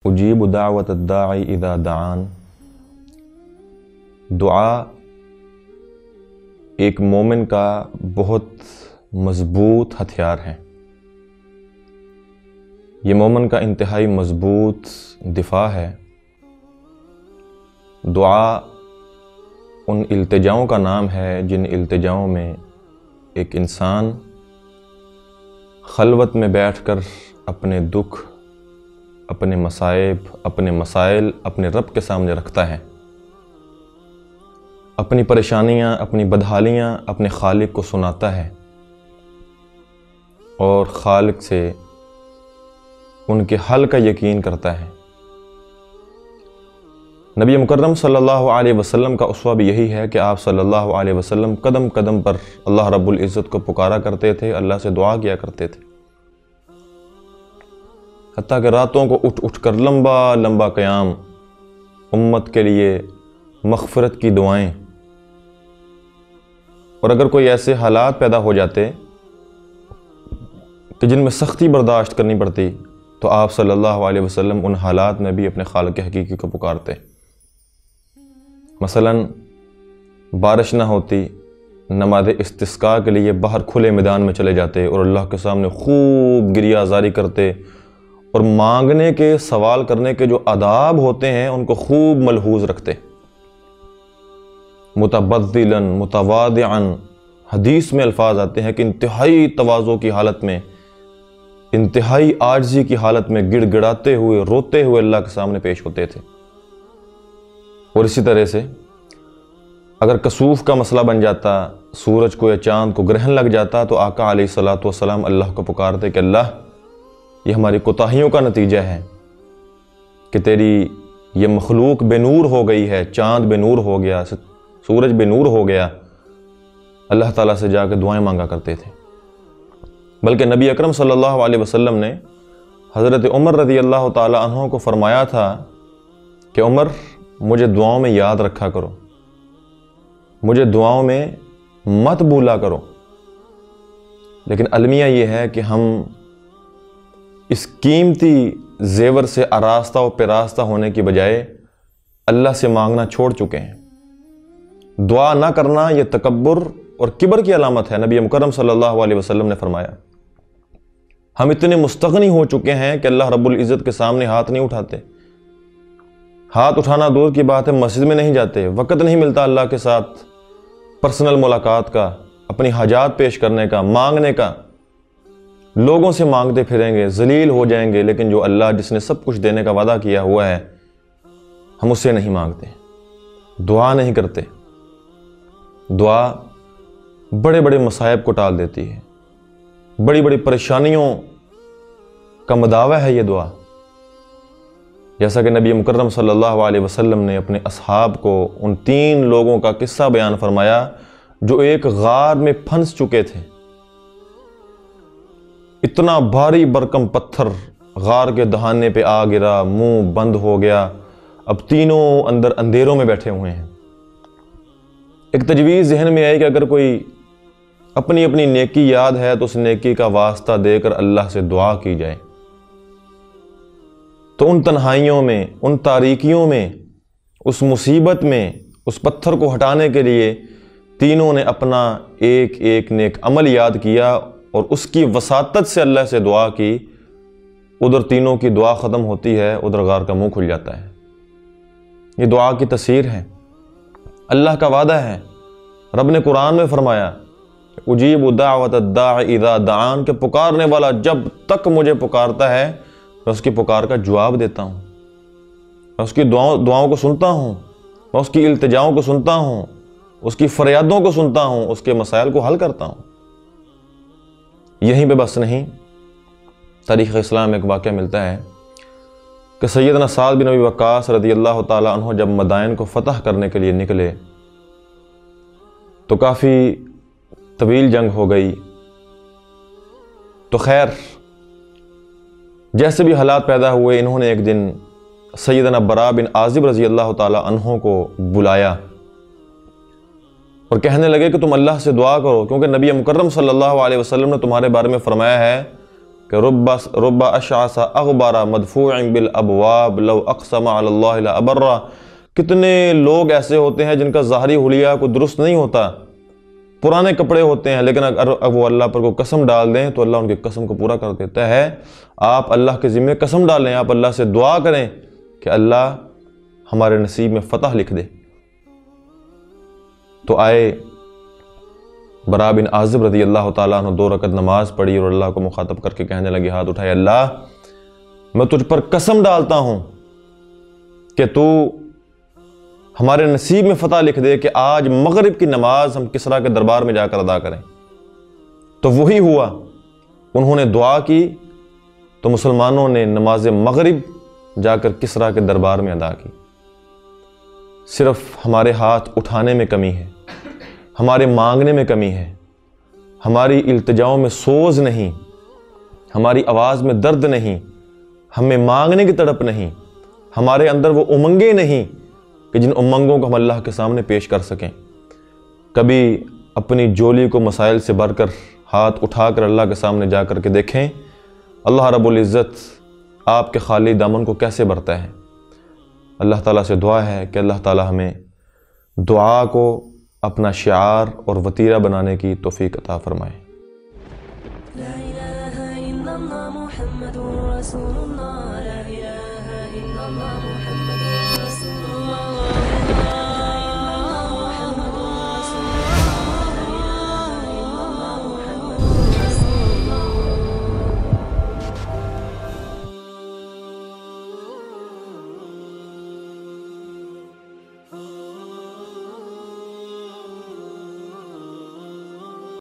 اجیب دعوت الداعی اذا دعان، دعا ایک مومن کا بہت مضبوط ہتھیار ہے۔ یہ مومن کا انتہائی مضبوط دفاع ہے۔ دعا ان التجاؤں کا نام ہے جن التجاؤں میں ایک انسان خلوت میں بیٹھ کر اپنے دکھ، اپنے مصائب، اپنے مسائل اپنے رب کے سامنے رکھتا ہے، اپنی پریشانیاں، اپنی بدحالیاں اپنے خالق کو سناتا ہے اور خالق سے ان کے حل کا یقین کرتا ہے۔ نبی مکرم صلی اللہ علیہ وسلم کا اسوہ بھی یہی ہے کہ آپ صلی اللہ علیہ وسلم قدم قدم پر اللہ رب العزت کو پکارا کرتے تھے، اللہ سے دعا کیا کرتے تھے، حتیٰ کہ راتوں کو اٹھ اٹھ کر لمبا لمبا قیام، امت کے لیے مغفرت کی دعائیں۔ اور اگر کوئی ایسے حالات پیدا ہو جاتے کہ جن میں سختی برداشت کرنی پڑتی تو آپ صلی اللہ علیہ وسلم ان حالات میں بھی اپنے خالق حقیقی کو پکارتے۔ مثلا بارش نہ ہوتی، نماز استسقاء کے لیے باہر کھلے میدان میں چلے جاتے اور اللہ کے سامنے خوب گریہ زاری کرتے اور مانگنے کے، سوال کرنے کے جو آداب ہوتے ہیں ان کو خوب ملحوظ رکھتے۔ متبذلاً متواضعاً، حدیث میں الفاظ آتے ہیں کہ انتہائی تواضع کی حالت میں، انتہائی عاجزی کی حالت میں گڑ گڑاتے ہوئے، روتے ہوئے اللہ کے سامنے پیش ہوتے تھے۔ اور اسی طرح سے اگر کسوف کا مسئلہ بن جاتا، سورج کو یا چاند کو گرہن لگ جاتا تو آقا علیہ الصلوۃ والسلام اللہ کو پکارتے کہ اللہ یہ ہماری کوتاہیوں کا نتیجہ ہے کہ تیری یہ مخلوق بے نور ہو گئی ہے، چاند بے نور ہو گیا، سورج بے نور ہو گیا۔ اللہ تعالیٰ سے جا کے دعائیں مانگا کرتے تھے۔ بلکہ نبی اکرم صلی اللہ علیہ وسلم نے حضرت عمر رضی اللہ تعالیٰ عنہ کو فرمایا تھا کہ عمر مجھے دعاؤں میں یاد رکھا کرو، مجھے دعاؤں میں مت بھولا کرو۔ لیکن المیہ یہ ہے کہ ہم اس قیمتی زیور سے آراستہ و پیراستہ ہونے کی بجائے اللہ سے مانگنا چھوڑ چکے ہیں۔ دعا نہ کرنا یہ تکبر اور کبر کی علامت ہے، نبی مکرم صلی اللہ علیہ وسلم نے فرمایا۔ ہم اتنے مستغنی ہو چکے ہیں کہ اللہ رب العزت کے سامنے ہاتھ نہیں اٹھاتے، ہاتھ اٹھانا دور کی بات ہے، مسجد میں نہیں جاتے، وقت نہیں ملتا اللہ کے ساتھ پرسنل ملاقات کا، اپنی حاجات پیش کرنے کا، مانگنے کا۔ لوگوں سے مانگتے پھریں گے، ذلیل ہو جائیں گے، لیکن جو اللہ جس نے سب کچھ دینے کا وعدہ کیا ہوا ہے ہم اس سے نہیں مانگتے، دعا نہیں کرتے۔ دعا بڑے بڑے مصائب کو ٹال دیتی ہے، بڑی بڑی پریشانیوں کا مداوع ہے یہ دعا۔ جیسا کہ نبی مکرم صلی اللہ علیہ وسلم نے اپنے اصحاب کو ان 3 لوگوں کا قصہ بیان فرمایا جو ایک غار میں پھنس چکے تھے۔ اتنا بھاری برکم پتھر غار کے دہانے پہ آ گرا، منہ بند ہو گیا، اب تینوں اندر اندھیروں میں بیٹھے ہوئے ہیں۔ ایک تجویز ذہن میں آئی کہ اگر کوئی اپنی اپنی نیکی یاد ہے تو اس نیکی کا واسطہ دے کر اللہ سے دعا کی جائے۔ تو ان تنہائیوں میں، ان تاریکیوں میں، اس مصیبت میں، اس پتھر کو ہٹانے کے لیے تینوں نے اپنا ایک ایک نیک عمل یاد کیا اور اس کی وساطت سے اللہ سے دعا کی۔ ادھر تینوں کی دعا ختم ہوتی ہے، ادھر غار کا منہ کھل جاتا ہے۔ یہ دعا کی تاثیر ہے، اللہ کا وعدہ ہے۔ رب نے قرآن میں فرمایا اجیب دعوت الداع اذا دعان، کہ پکارنے والا جب تک مجھے پکارتا ہے میں اس کی پکار کا جواب دیتا ہوں، میں اس کی دعاؤں کو سنتا ہوں، میں اس کی التجاؤں کو سنتا ہوں، اس کی فریادوں کو سنتا ہوں، اس کے مسائل کو حل کرتا ہوں۔ یہیں پہ بس نہیں، تاریخ اسلام میں ایک واقعہ ملتا ہے کہ سیدنا سعد بن ابی وقاص رضی اللہ تعالیٰ عنہ جب مدائن کو فتح کرنے کے لیے نکلے تو کافی طویل جنگ ہو گئی۔ تو خیر جیسے بھی حالات پیدا ہوئے، انہوں نے ایک دن سیدنا برا بن عازب رضی اللہ تعالیٰ عنہ کو بلایا اور کہنے لگے کہ تم اللہ سے دعا کرو، کیونکہ نبی مکرم صلی اللہ علیہ وسلم نے تمہارے بارے میں فرمایا ہے کہ رب اشعث اغبر مدفوع بالابواب لو اقسم علی اللہ لابرہ، کتنے لوگ ایسے ہوتے ہیں جن کا ظاہری حلیہ کو درست نہیں ہوتا، پرانے کپڑے ہوتے ہیں، لیکن اگر وہ اللہ پر کو قسم ڈال دیں تو اللہ ان کی قسم کو پورا کر دیتا ہے۔ آپ اللہ کے ذمہ قسم ڈالیں، آپ اللہ سے دعا کریں کہ اللہ ہمارے نصیب میں فتح لکھ دے۔ تو آئے براء بن عازب رضی اللہ تعالیٰ عنہ 2 رکعت نماز پڑھی اور اللہ کو مخاطب کر کے کہنے لگے، ہاتھ اٹھائے، اللہ میں تجھ پر قسم ڈالتا ہوں کہ تو ہمارے نصیب میں فتح لکھ دے کہ آج مغرب کی نماز ہم کسریٰ کے دربار میں جا کر ادا کریں۔ تو وہی ہوا، انہوں نے دعا کی تو مسلمانوں نے نماز مغرب جا کر کسریٰ کے دربار میں ادا کی۔ صرف ہمارے ہاتھ اٹھانے میں کمی ہے، ہمارے مانگنے میں کمی ہے، ہماری التجاؤں میں سوز نہیں، ہماری آواز میں درد نہیں، ہمیں مانگنے کی تڑپ نہیں، ہمارے اندر وہ امنگیں نہیں کہ جن امنگوں کو ہم اللہ کے سامنے پیش کر سکیں۔ کبھی اپنی جولی کو مسائل سے بھر کر ہاتھ اٹھا کر اللہ کے سامنے جا کر کے دیکھیں اللہ رب العزت آپ کے خالی دامن کو کیسے بھرتا ہے۔ اللہ تعالیٰ سے دعا ہے کہ اللہ تعالیٰ ہمیں دعا کو اپنا شعار اور وتیرہ بنانے کی توفیق عطا فرمائے۔ لا الہ الا اللہ محمد رسول اللہ، لا الہ الا اللہ محمد رسول اللہ۔